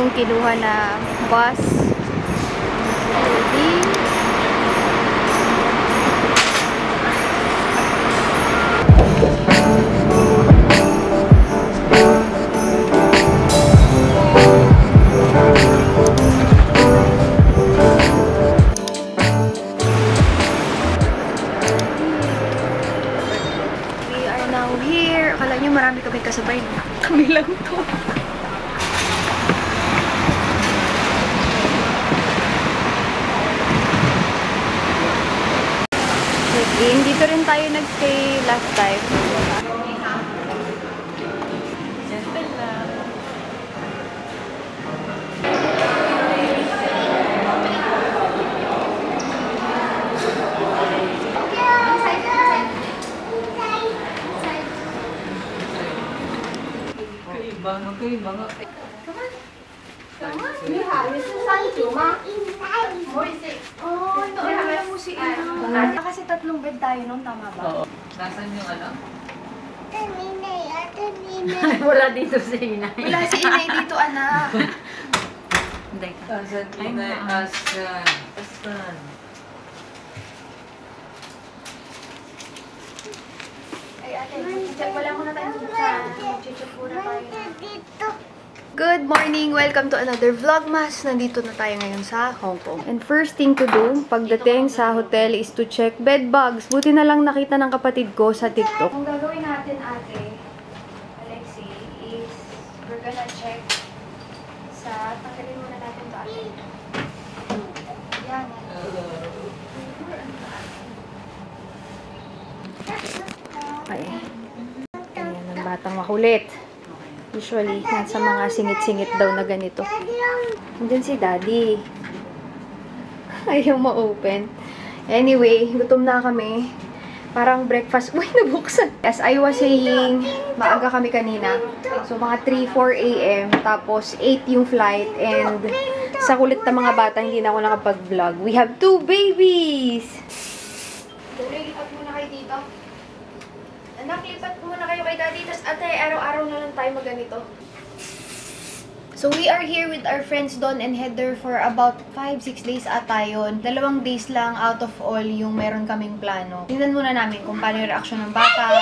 yung kinuha na bus. Ready? We are now here. Akala nyo marami kami kasabay. Kami lang to. Dito rin tayo nag-stay last time. Kasi tatlong bed tayo nung, tama ba? Oo. Nasaan yung ano? Wala dito si Inay. Wala si Inay dito, anak. Hindi ka. Nasaan Inay? Asan? Asan? Ay, ate, wala muna tayong buksan. Chichip muna tayo. Good morning! Welcome to another Vlogmas. Nandito na tayo ngayon sa Hong Kong. And first thing to do, pagdating sa hotel is to check bed bugs. Buti na lang nakita ng kapatid ko sa TikTok. Ang gagawin natin, ate, Alexi, is we're gonna check sa... Tanggalin muna natin ito, ate. Yan. Ay. Ayan, ang batang makulit. Usually, nasa mga singit-singit daw na ganito. Nandiyan si Daddy. Ayaw ma-open. Anyway, gutom na kami. Parang breakfast. Uy, nabuksan. As I was saying, maaga kami kanina. So, mga 3-4 a.m. Tapos, 8 yung flight. And, sa kulit na mga bata, hindi na ako nakapag-vlog. We have 2 babies! Tuloy, lipat muna kayo dito. Anak, lipat muna kayo kay Daddy. Tapos, ate, araw-araw na lang tayo magganito. So, we are here with our friends Don and Heather for about 5-6 days ata yun. 2 days lang out of all yung meron kaming plano. Tingnan muna namin kung paano yung reaction ng bata.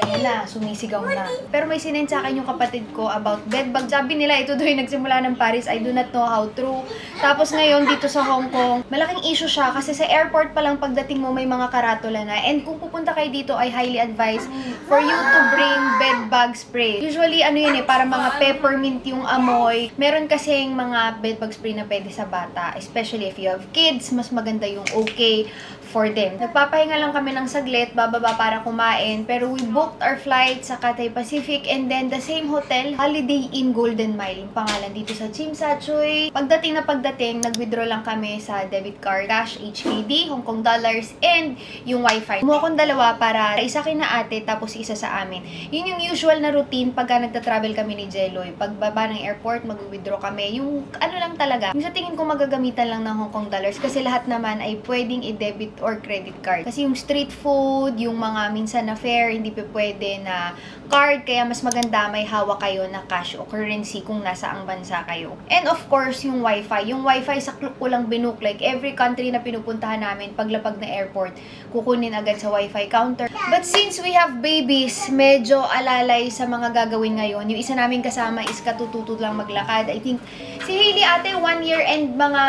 Ayan na, sumisigaw na. Pero may sinend sa akin yung kapatid ko about bedbug. Sabi nila, ito doon nagsimula ng Paris. I do not know how true. Tapos ngayon, dito sa Hong Kong, malaking issue siya kasi sa airport pa lang pagdating mo may mga karatula na. And kung pupunta kayo dito, I highly advise for you to bring bedbug spray. Usually, ano yun para mga peppermint yung amoy. Meron kasing mga bedbug spray na pwede sa bata. Especially if you have kids, mas maganda yung okay for them. Nagpapahinga lang kami ng saglit, bababa para kumain. Pero we booked our flight sa Cathay Pacific and then the same hotel, Holiday Inn Golden Mile. Yung pangalan dito sa Tsim Sha Tsui. Pagdating, nag-withdraw lang kami sa debit card, cash, HKD, Hong Kong dollars, and yung wifi. Kumuha akong 2 para isa kina ate, tapos isa sa amin. Yun yung usual na routine pagka nagta-travel kami ni Jeloy. Pagbaba ng airport, mag-withdraw kami. Yung ano lang talaga, yung sa tingin ko magagamitan lang ng Hong Kong dollars kasi lahat naman ay pwedeng i-debit or credit card. Kasi yung street food, yung mga minsan na fare, hindi pa pwede na card, kaya mas maganda may hawak kayo na cash o currency kung nasa ang bansa kayo. And of course, yung wifi. Yung wifi sa club ko lang binook. Like every country na pinupuntahan namin, paglapag na airport, kukunin agad sa wifi counter. But since we have babies, medyo alalay sa mga gagawin ngayon. Yung isa namin kasama is katututo lang maglakad. I think si Hailey ate, 1 year and mga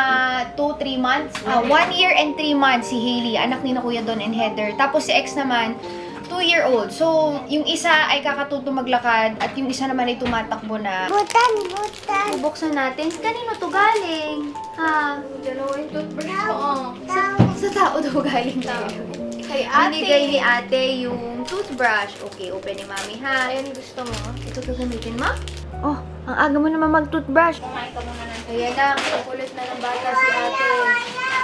2-3 months. 1 year and 3 months si Hailey, anak ni na Kuya Don and Heather. Tapos si X naman, 2-year-old. So, yung isa ay kakatuto maglakad at yung isa naman ay tumatakbo na. Butan! Bubuksan natin. Kanino to galing? Ha? Dalawa yung toothbrush. Oo. Sa tao daw galing tayo. Kay ate. Binigay ni ate yung toothbrush. Okay, open ni mami ha. Ayan, gusto mo. Ito gagamitin mo? Oh, ang aga mo naman mag-toothbrush. Kumain ka muna natin. Ayan na, kukulit na ng bata si ate.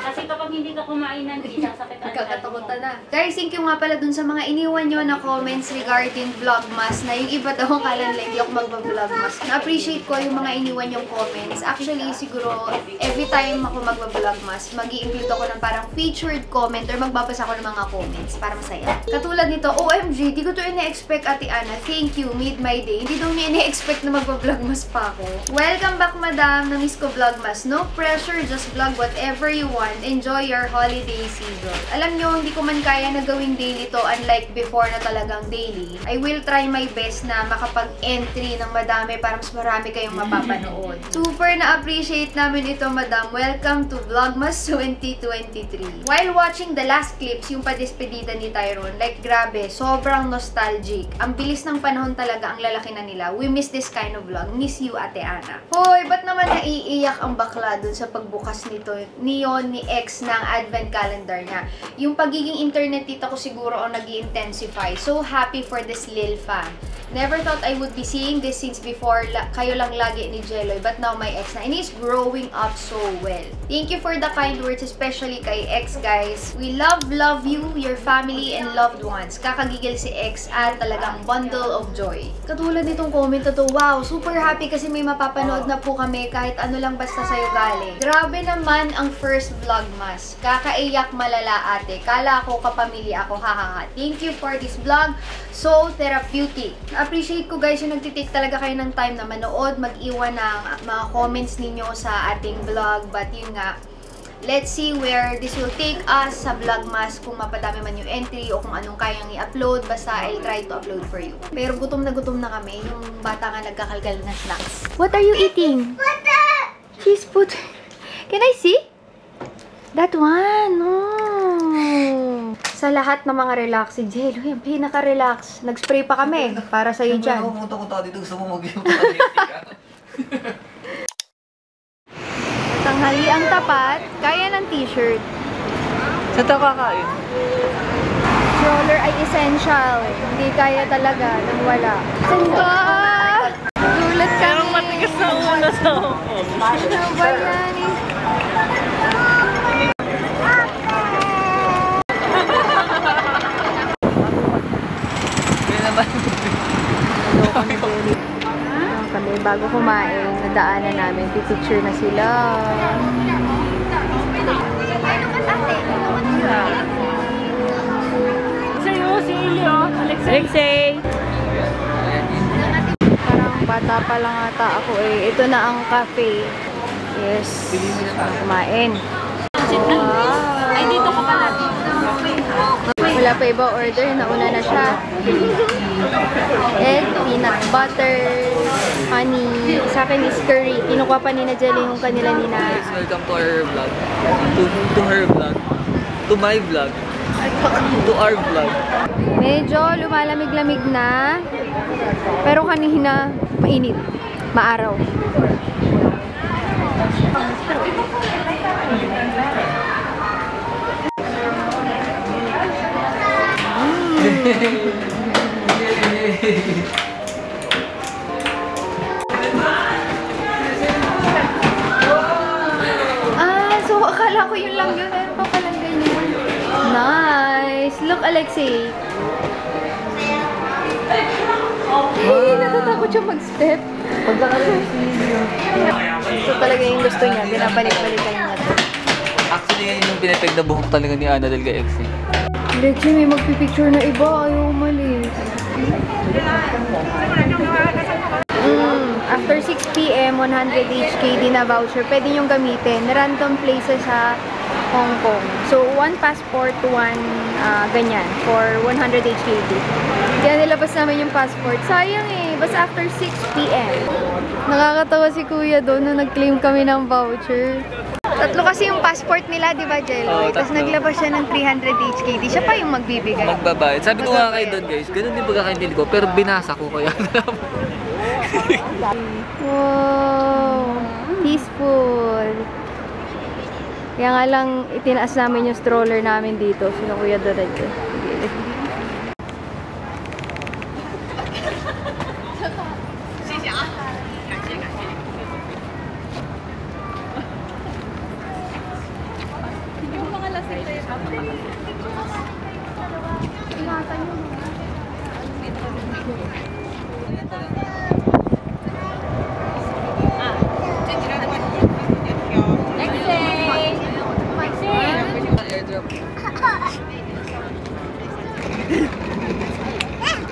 Kasi kapag hindi ka kumain ng isa, sakit ang Nagkakatakutan na. Guys, thank you nga pala dun sa mga iniwan nyo na comments regarding Vlogmas na yung iba daw kala like di ako magba-Vlogmas. Na-appreciate ko yung mga iniwan yung comments. Actually, siguro, every time ako magba-Vlogmas, mag-i-include ako ng parang featured comment or magbabasa ako ng mga comments para masaya. Katulad nito, OMG, di ko to ina-expect, Ate Ana. Thank you, made my day. Hindi daw niya ina-expect na magba-Vlogmas pa ako. Welcome back, madam. Na-miss ko Vlogmas. No pressure, just vlog whatever you want. Enjoy your holiday season. Alam nyo, hindi ko man kaya na gawing daily to unlike before na talagang daily. I will try my best na makapag-entry ng madami para mas marami kayong mapapanood. Super na-appreciate namin ito, madam. Welcome to Vlogmas 2023. While watching the last clips, yung padespedida ni Tyrone, like grabe, sobrang nostalgic. Ang bilis ng panahon talaga, ang lalaki na nila. We miss this kind of vlog. Miss you, Ate Ana. Hoy, ba't naman naiiyak ang bakla dun sa pagbukas nito? Ni X ng advent calendar niya. Yung pagiging internet tita ko siguro ang nag-i-intensify. So happy for this Lil fan. Never thought I would be seeing this since before kayo lang lagi ni Jeloy, but now my ex na. And he's growing up so well. Thank you for the kind words, especially kay X, guys. We love you, your family, and loved ones. Kakagigil si X at talagang bundle of joy. Katulad nitong comment na to, wow, super happy kasi may mapapanood na po kami kahit ano lang basta sa'yo galing. Grabe naman ang first Vlogmas. Kakaiyak malala, ate. Kala ko kapamilya ako, hahaha. Thank you for this vlog. So therapeutic. Appreciate ko, guys, yung nagtitake talaga kayo ng time na manood, mag-iwan ng mga comments ninyo sa ating vlog. But yun nga, let's see where this will take us sa Vlogmas, kung mapadami man yung entry o kung anong kayang i-upload. Basta I'll try to upload for you. Pero gutom na kami. Yung bata nga nagkakalgal ng snacks. What are you eating? Cheese pudding. Can I see? That one. Oh. Sa lahat ng mga relax, si Jello, yung pinaka-relax. Nag-spray pa kami para sa'yo dyan. Ako pumunta ko tayo dito sa mga mag-iwan. Tanghali ang tapat, kaya ng t-shirt. Saan tayo kakain? Stroller ay essential. Hindi kaya talaga nang wala. Saan ba? Gulat kami. Parang matigas na una sa ako. Ano ba yan eh? Kami bago kumain, nadaanan namin, pipicture na sila. Sa'yo, si Ilio. Alexei. Parang bata pa lang ata ako eh. Ito na ang cafe. Yes. Kumain. Wow. Ay, dito ka pala. Wala pa iba order, nauna na siya. Egg, peanut butter, honey. Sa akin is curry. Kinukuha pa ni na Jelly yung kanila ni na. Guys, welcome to our vlog. To her vlog. To my vlog. To our vlog. Medyo lumalamig-lamig na. Pero kanina, mainit. Maaraw. So akala ko yun lang yun. Meron pa palang ganyan. Nice! Look, Alexei. Hey, natatakot siya mag-step. So talaga yung gusto niya. Binabalik-balikan niya to. Actually, yan yung pinapeg na buhok talaga ni Ana Delga X. Alexei, may magpipicture na iba. Ayaw umalis. After 6 PM, 100 HKD na voucher, pwede niyong gamitin. Random places sa Hong Kong. So, 1 passport, 1 ganyan for 100 HKD. Kaya nilabas namin yung passport. Sayang eh. Basta after 6 PM. Nakakatawa si Kuya doon nung nag-claim kami ng voucher. Tatlo kasi yung passport nila, di ba, Jello? Tapos naglabas siya ng 300 HKD. Siya pa yung magbibigay. Magbabayad. Sabi ko nga kayo doon, guys. Ganun din pagkakaintindi ko. Pero binasa ko kaya. Wow! Peaceful. Kaya nga lang, itinaas namin yung stroller namin dito. Sino Kuya Dorad ko.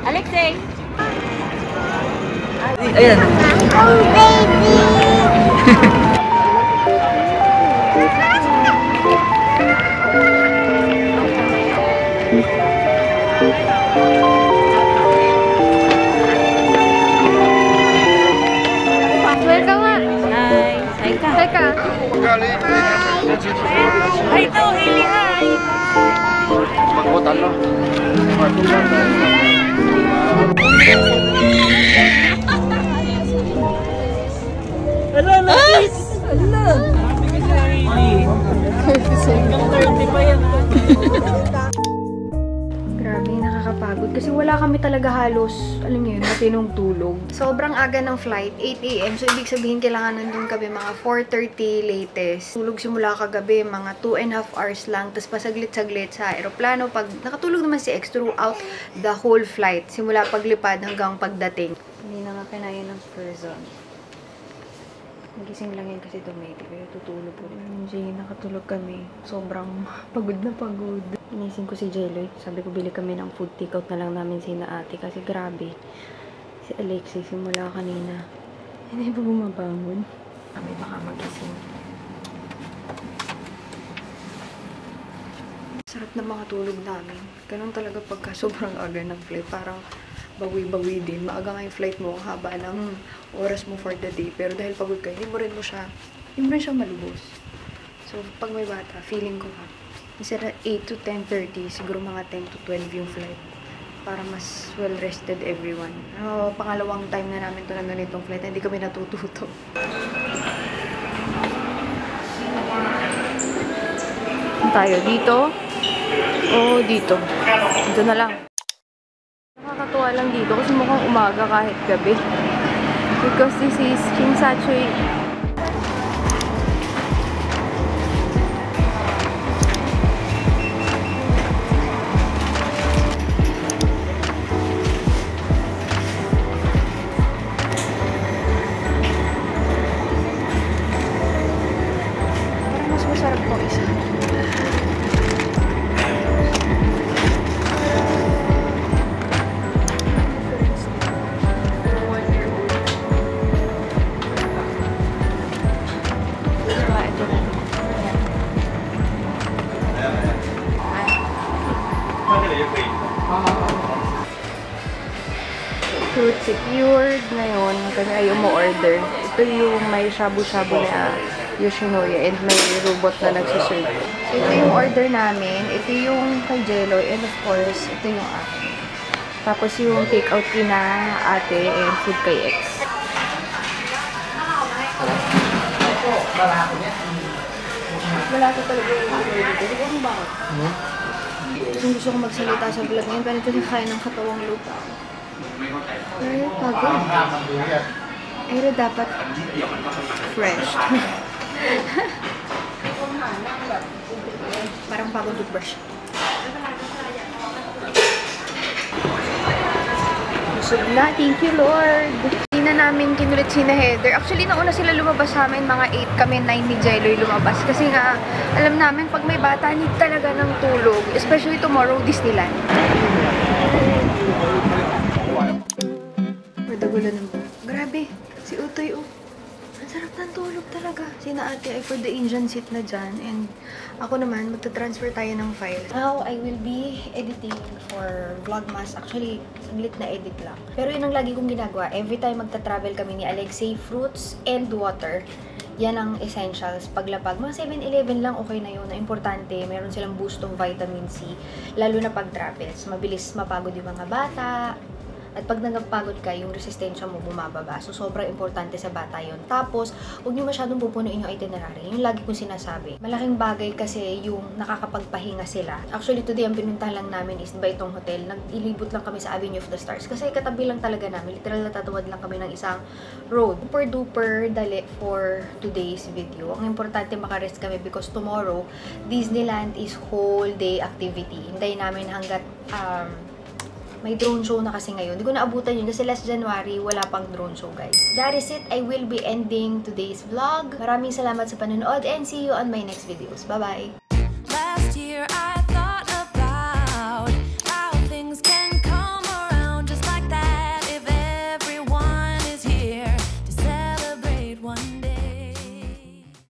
Alexei! Ayan. Oh, baby! Welcome nga. Hi! Hi ka! Hi ka. Hi to, Hailey! Hi! Hello, Luis! Hello! Grabe, nakakapagod. Kasi wala kami talaga halos, alam niyo yun, matinong tulog. Sobrang aga ng flight, 8 AM. So, ibig sabihin, kailangan nandun kami mga 4:30 latest. Tulog simula kagabi, mga 2.5 hours lang. Tapos pasaglit-saglit sa aeroplano. Pag nakatulog naman si X throughout the whole flight. Simula paglipad hanggang pagdating. Hindi na nga kinaya ng person. Nagising lang yan kasi tumiti. Kaya tutulog po. Jay, nakatulog kami. Sobrang pagod na pagod. Inising ko si Jeloy. Sabi ko, bili kami ng food takeout na lang namin sina ate. Kasi grabe. Si Alexis, simula kanina. Hindi pa bumabangon. Kami baka magising. Sarap na mga tulog namin. Ganun talaga pagka sobrang aga ng flight. Parang bawi-bawi din. Maaga nga yung flight mo, haba ng oras mo for the day. Pero dahil pagod ka, hindi mo rin siya malubos. So, pag may bata, feeling ko instead of 8 to 10:30, siguro mga 10 to 12 yung flight. Para mas well-rested everyone. Pangalawang time na namin ito na ganitong flight, hindi kami natututo. Tayo dito? O dito? Dito na lang. Nakakatuwa lang dito kasi mukhang umaga kahit gabi. Because this is King Satchoy. Parang mas masarap po isa. Fruit secured ngayon. Kanya ay umu-order. Ito yung may shabu-shabu na Yoshinoya and may robot na nagsuserve. So, ito yung order namin. Ito yung kay Jeloy and of course, ito yung akin. Tapos yung take-out kina ate and food kay X. Wala ko talaga yung order dito. Di ba kung bakit? Gusto ko magsalita sa vlog ngayon, pero ito yung kaya ng katawang lupa. Pero pagod. Pero dapat fresh. Parang pagod toothbrush. Busog na. Thank you, Lord. Hindi na namin kinulit si Heather. Actually, nauna sila lumabas sa amin. Mga 8 kami, 9 ni Jeloy lumabas. Kasi nga, alam namin, pag may bata, need talaga ng tulog. Especially tomorrow, Disneyland. Dagulan ng buhok. Grabe. Si Utoy, oh. Ang sarap ng tulog talaga. Sina ate ay for the Indian seat na dyan. And ako naman, magta-transfer tayo ng file. Now, I will be editing for Vlogmas. Actually, saglit na edit lang. Pero yun ang lagi kong ginagawa. Every time magta-travel kami ni Alexei, fruits and water. Yan ang essentials. Paglapag, mga 7-11 lang, okay na yun. Na importante, meron silang boostong vitamin C. Lalo na pag travels. Mabilis mapagod yung mga bata. At pag nagpagod ka, yung resistensya mo bumababa. So, sobrang importante sa bata yun. Tapos, huwag nyo masyadong pupunuin yung itinerary. Yung lagi kong sinasabi. Malaking bagay kasi yung nakakapagpahinga sila. Actually, today, ang pinuntahan lang namin is ba itong hotel. Nag-ilibot lang kami sa Avenue of the Stars. Kasi katabi lang talaga namin. Literal natatuwad lang kami ng isang road. Super duper dali for today's video. Ang importante makarest kami because tomorrow, Disneyland is whole day activity. Hintayin namin hanggat May drone show na kasi ngayon. Hindi ko naabutan yun kasi last January, wala pang drone show, guys. That is it. I will be ending today's vlog. Maraming salamat sa panonood and see you on my next videos. Bye-bye! Last year I